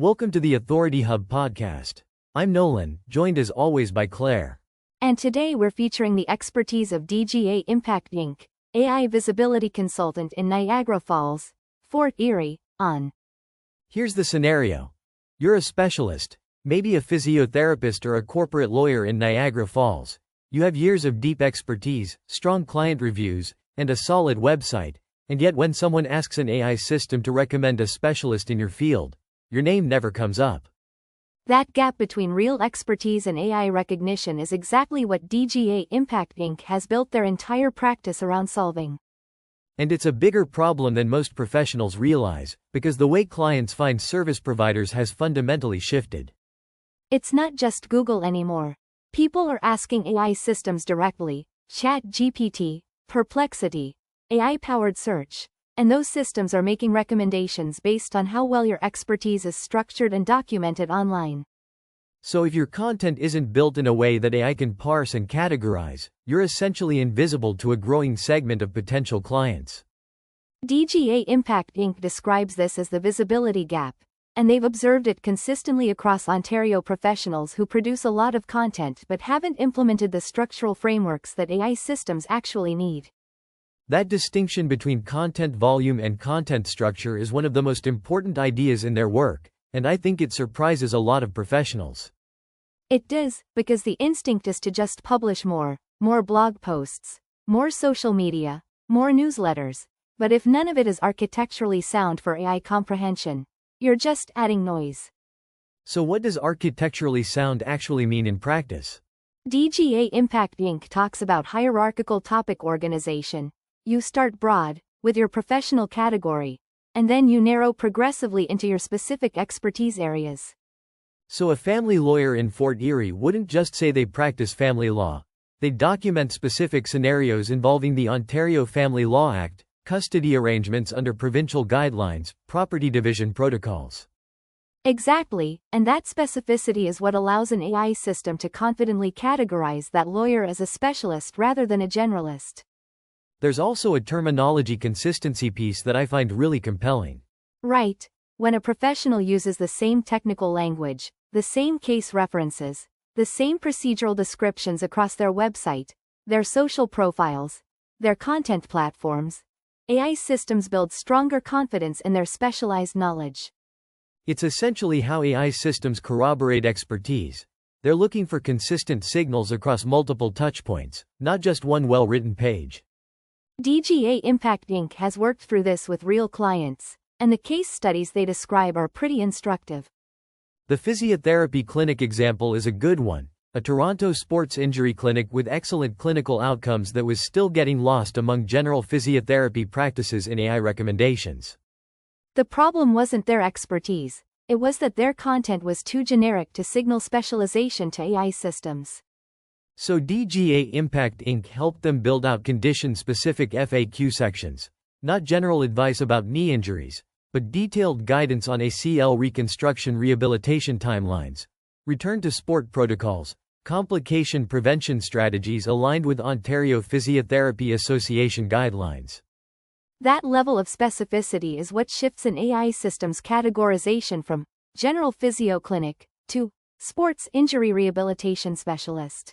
Welcome to the Authority Hub podcast. I'm Nolan, joined as always by Claire. And today we're featuring the expertise of DGA Impact Inc., AI visibility consultant in Niagara Falls, Fort Erie, on. Here's the scenario. You're a specialist, maybe a physiotherapist or a corporate lawyer in Niagara Falls. You have years of deep expertise, strong client reviews, and a solid website, and yet when someone asks an AI system to recommend a specialist in your field, your name never comes up. That gap between real expertise and AI recognition is exactly what DGA Impact Inc. has built their entire practice around solving. And it's a bigger problem than most professionals realize, because the way clients find service providers has fundamentally shifted. It's not just Google anymore. People are asking AI systems directly, ChatGPT, Perplexity, AI-powered search, and those systems are making recommendations based on how well your expertise is structured and documented online. So if your content isn't built in a way that AI can parse and categorize, you're essentially invisible to a growing segment of potential clients. DGA Impact Inc. describes this as the visibility gap, and they've observed it consistently across Ontario professionals who produce a lot of content but haven't implemented the structural frameworks that AI systems actually need. That distinction between content volume and content structure is one of the most important ideas in their work, and I think it surprises a lot of professionals. It does, because the instinct is to just publish more blog posts, more social media, more newsletters, but if none of it is architecturally sound for AI comprehension, you're just adding noise. So what does architecturally sound actually mean in practice? DGA Impact Inc. talks about hierarchical topic organization. You start broad, with your professional category, and then you narrow progressively into your specific expertise areas. So a family lawyer in Fort Erie wouldn't just say they practice family law. They document specific scenarios involving the Ontario Family Law Act, custody arrangements under provincial guidelines, property division protocols. Exactly, and that specificity is what allows an AI system to confidently categorize that lawyer as a specialist rather than a generalist. There's also a terminology consistency piece that I find really compelling. Right. When a professional uses the same technical language, the same case references, the same procedural descriptions across their website, their social profiles, their content platforms, AI systems build stronger confidence in their specialized knowledge. It's essentially how AI systems corroborate expertise. They're looking for consistent signals across multiple touchpoints, not just one well-written page. DGA Impact Inc. has worked through this with real clients, and the case studies they describe are pretty instructive. The physiotherapy clinic example is a good one, a Toronto sports injury clinic with excellent clinical outcomes that was still getting lost among general physiotherapy practices in AI recommendations. The problem wasn't their expertise, it was that their content was too generic to signal specialization to AI systems. So DGA Impact Inc. helped them build out condition-specific FAQ sections, not general advice about knee injuries, but detailed guidance on ACL reconstruction rehabilitation timelines, return to sport protocols, complication prevention strategies aligned with Ontario Physiotherapy Association guidelines. That level of specificity is what shifts an AI system's categorization from general physio clinic to sports injury rehabilitation specialist.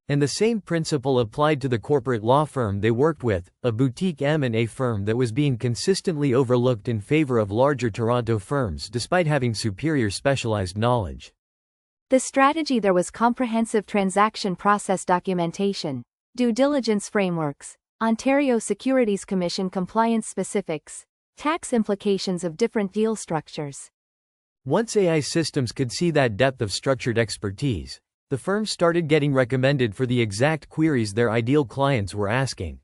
And the same principle applied to the corporate law firm they worked with, a boutique M&A firm that was being consistently overlooked in favor of larger Toronto firms despite having superior specialized knowledge. The strategy there was comprehensive transaction process documentation, due diligence frameworks, Ontario Securities Commission compliance specifics, tax implications of different deal structures. Once AI systems could see that depth of structured expertise, the firm started getting recommended for the exact queries their ideal clients were asking.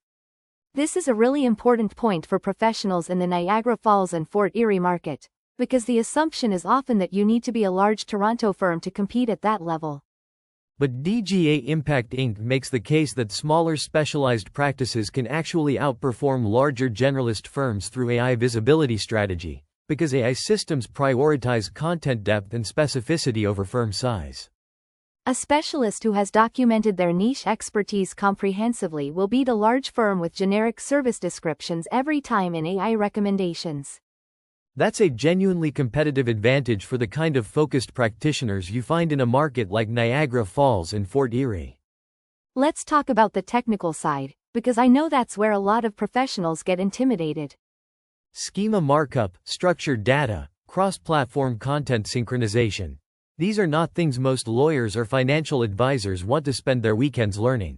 This is a really important point for professionals in the Niagara Falls and Fort Erie market, because the assumption is often that you need to be a large Toronto firm to compete at that level. But DGA Impact Inc. makes the case that smaller specialized practices can actually outperform larger generalist firms through AI visibility strategy, because AI systems prioritize content depth and specificity over firm size. A specialist who has documented their niche expertise comprehensively will beat a large firm with generic service descriptions every time in AI recommendations. That's a genuinely competitive advantage for the kind of focused practitioners you find in a market like Niagara Falls and Fort Erie. Let's talk about the technical side, because I know that's where a lot of professionals get intimidated. Schema markup, structured data, cross-platform content synchronization. These are not things most lawyers or financial advisors want to spend their weekends learning.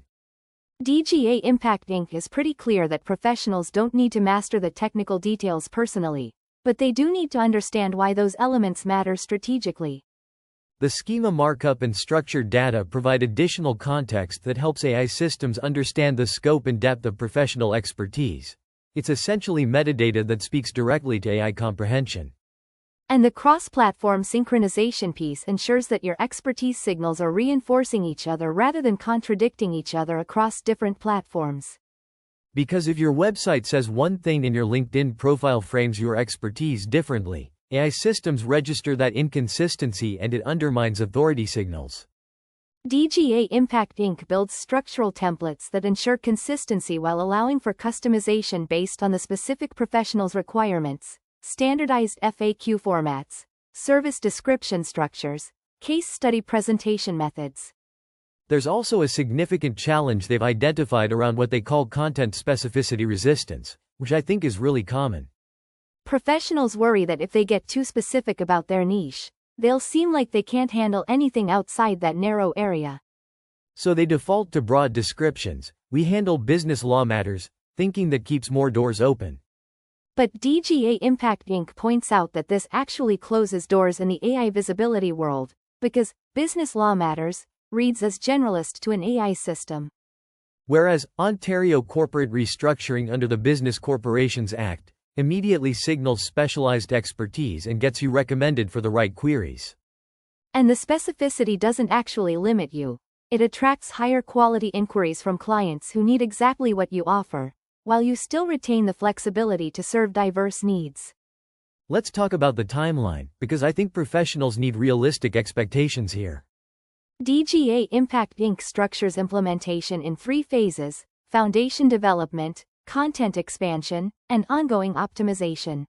DGA Impact Inc. is pretty clear that professionals don't need to master the technical details personally, but they do need to understand why those elements matter strategically. The schema markup and structured data provide additional context that helps AI systems understand the scope and depth of professional expertise. It's essentially metadata that speaks directly to AI comprehension. And the cross-platform synchronization piece ensures that your expertise signals are reinforcing each other rather than contradicting each other across different platforms. Because if your website says one thing and your LinkedIn profile frames your expertise differently, AI systems register that inconsistency and it undermines authority signals. DGA Impact Inc. builds structural templates that ensure consistency while allowing for customization based on the specific professional's requirements, standardized FAQ formats, service description structures, case study presentation methods. There's also a significant challenge they've identified around what they call content specificity resistance, which I think is really common. Professionals worry that if they get too specific about their niche, they'll seem like they can't handle anything outside that narrow area. So they default to broad descriptions. We handle business law matters, thinking that keeps more doors open. But DGA Impact Inc. points out that this actually closes doors in the AI visibility world, because business law matters reads as generalist to an AI system. Whereas Ontario corporate restructuring under the Business Corporations Act immediately signals specialized expertise and gets you recommended for the right queries. And the specificity doesn't actually limit you. It attracts higher quality inquiries from clients who need exactly what you offer, while you still retain the flexibility to serve diverse needs. Let's talk about the timeline, because I think professionals need realistic expectations here. DGA Impact Inc. structures implementation in 3 phases: foundation development, content expansion, and ongoing optimization.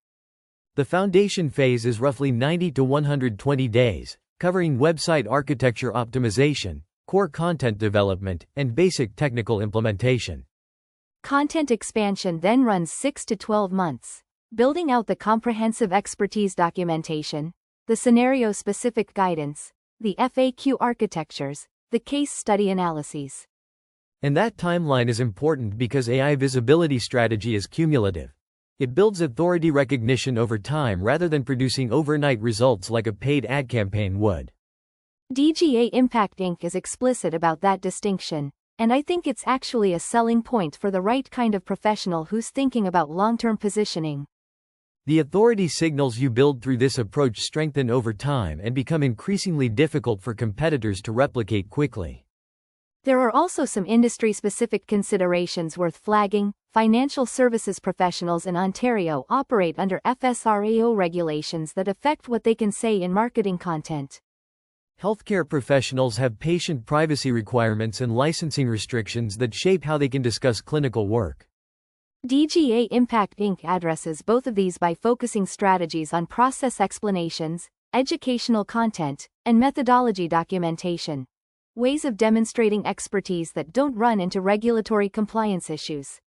The foundation phase is roughly 90 to 120 days, covering website architecture optimization, core content development, and basic technical implementation. Content expansion then runs 6 to 12 months, building out the comprehensive expertise documentation, the scenario-specific guidance, the FAQ architectures, the case study analyses. And that timeline is important because AI visibility strategy is cumulative. It builds authority recognition over time rather than producing overnight results like a paid ad campaign would. DGA Impact Inc. is explicit about that distinction, and I think it's actually a selling point for the right kind of professional who's thinking about long-term positioning. The authority signals you build through this approach strengthen over time and become increasingly difficult for competitors to replicate quickly. There are also some industry-specific considerations worth flagging. Financial services professionals in Ontario operate under FSRAO regulations that affect what they can say in marketing content. Healthcare professionals have patient privacy requirements and licensing restrictions that shape how they can discuss clinical work. DGA Impact Inc. addresses both of these by focusing strategies on process explanations, educational content, and methodology documentation. Ways of demonstrating expertise that don't run into regulatory compliance issues.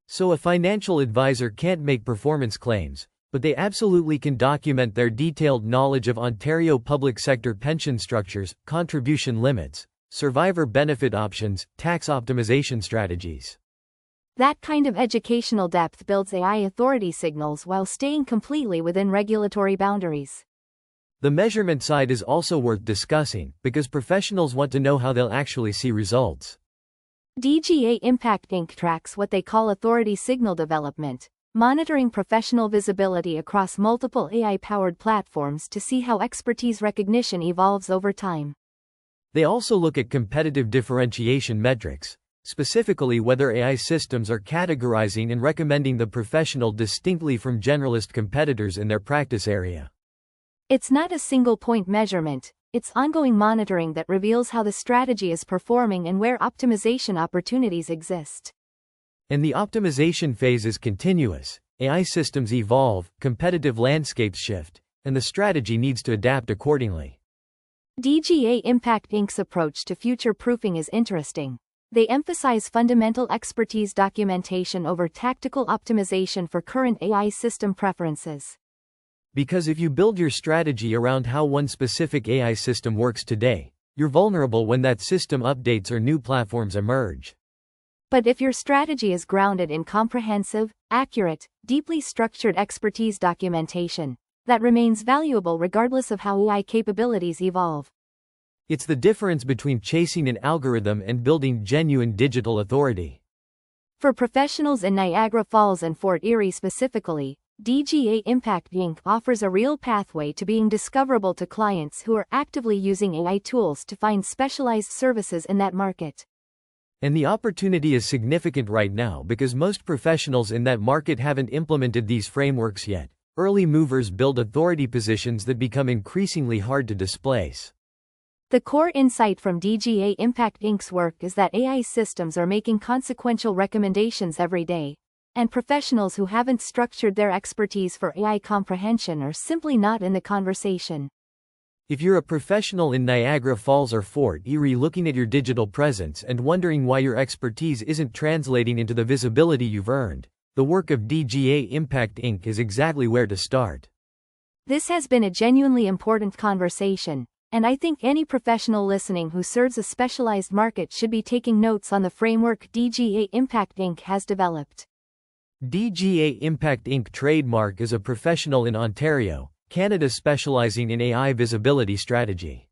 So a financial advisor can't make performance claims, but they absolutely can document their detailed knowledge of Ontario public sector pension structures, contribution limits, survivor benefit options, tax optimization strategies. That kind of educational depth builds AI authority signals while staying completely within regulatory boundaries. The measurement side is also worth discussing, because professionals want to know how they'll actually see results. DGA Impact Inc. tracks what they call authority signal development, monitoring professional visibility across multiple AI-powered platforms to see how expertise recognition evolves over time. They also look at competitive differentiation metrics, specifically whether AI systems are categorizing and recommending the professional distinctly from generalist competitors in their practice area. It's not a single-point measurement, it's ongoing monitoring that reveals how the strategy is performing and where optimization opportunities exist. And the optimization phase is continuous. AI systems evolve, competitive landscapes shift, and the strategy needs to adapt accordingly. DGA Impact Inc.'s approach to future-proofing is interesting. They emphasize fundamental expertise documentation over tactical optimization for current AI system preferences. Because if you build your strategy around how one specific AI system works today, you're vulnerable when that system updates or new platforms emerge. But if your strategy is grounded in comprehensive, accurate, deeply structured expertise documentation, that remains valuable regardless of how AI capabilities evolve. It's the difference between chasing an algorithm and building genuine digital authority. For professionals in Niagara Falls and Fort Erie specifically, DGA Impact Inc. offers a real pathway to being discoverable to clients who are actively using AI tools to find specialized services in that market. And the opportunity is significant right now because most professionals in that market haven't implemented these frameworks yet. Early movers build authority positions that become increasingly hard to displace. The core insight from DGA Impact Inc.'s work is that AI systems are making consequential recommendations every day, and professionals who haven't structured their expertise for AI comprehension are simply not in the conversation. If you're a professional in Niagara Falls or Fort Erie looking at your digital presence and wondering why your expertise isn't translating into the visibility you've earned, the work of DGA Impact Inc. is exactly where to start. This has been a genuinely important conversation, and I think any professional listening who serves a specialized market should be taking notes on the framework DGA Impact Inc. has developed. DGA Impact Inc. trademark is a professional in Ontario, Canada specializing in AI visibility strategy.